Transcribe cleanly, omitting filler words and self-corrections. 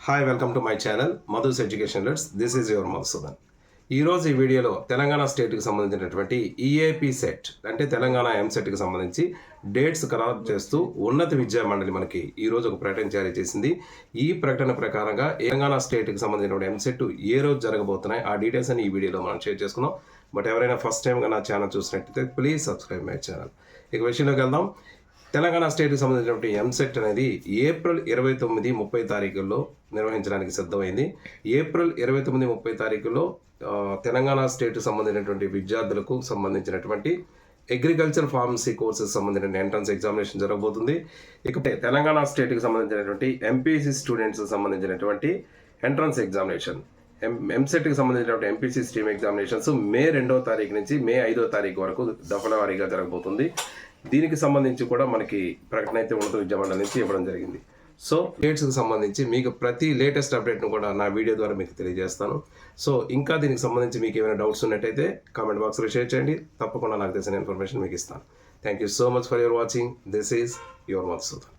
Hi, welcome to my channel Madhu's education let's. This is your Madhusudan. ఈరోజు ఈ వీడియోలో తెలంగాణ స్టేట్కి సంబంధించినటువంటి ఈఏపీ సెట్ అంటే తెలంగాణ ఎంసెట్కి సంబంధించి డేట్స్ ఖరారు చేస్తూ ఉన్నత విద్యా మండలి మనకి ఈరోజు ఒక ప్రకటన జారీ చేసింది. ఈ ప్రకటన ప్రకారంగా తెలంగాణ స్టేట్కి సంబంధించినటువంటి ఎంసెట్ ఏ రోజు జరగబోతున్నాయి ఆ డీటెయిల్స్ అని ఈ వీడియోలో మనం షేర్ చేసుకున్నాం. బట్ ఎవరైనా ఫస్ట్ టైంగా నా ఛానల్ చూసినట్టయితే ప్లీజ్ సబ్స్క్రైబ్ మై ఛానల్. ఇక విషయంలోకి వెళ్దాం. తెలంగాణ స్టేట్కి సంబంధించినటువంటి ఎంసెట్ అనేది ఏప్రిల్ 29-30 తారీఖుల్లో నిర్వహించడానికి సిద్ధమైంది. ఏప్రిల్ 29-30 తారీఖుల్లో తెలంగాణ స్టేట్కి సంబంధించినటువంటి విద్యార్థులకు సంబంధించినటువంటి అగ్రికల్చర్ ఫార్మసీ కోర్సెస్ సంబంధించిన ఎంట్రన్స్ ఎగ్జామినేషన్ జరగబోతుంది. ఇకపోతే తెలంగాణ స్టేట్కి సంబంధించినటువంటి ఎంపీసీ స్టూడెంట్స్కి సంబంధించినటువంటి ఎంట్రన్స్ ఎగ్జామినేషన్ ఎంసెట్కి సంబంధించినటువంటి ఎంపీసీ స్ట్రీమ్ ఎగ్జామినేషన్స్ మే 2వ తారీఖు నుంచి మే 5వ తారీఖు వరకు దఫల వారీగా జరగబోతుంది. దీనికి సంబంధించి కూడా మనకి ప్రకటన అయితే ఉన్నత విద్యామండలి నుంచి ఇవ్వడం జరిగింది. సో డేట్స్కి సంబంధించి మీకు ప్రతి లేటెస్ట్ అప్డేట్ను కూడా నా వీడియో ద్వారా మీకు తెలియజేస్తాను. సో ఇంకా దీనికి సంబంధించి మీకు ఏమైనా డౌట్స్ ఉన్నట్టయితే కామెంట్ బాక్స్లో షేర్ చేయండి. తప్పకుండా నాకు తెలిసిన ఇన్ఫర్మేషన్ మీకు ఇస్తాను. Thank you so much for your watching. This is your Madhusudan.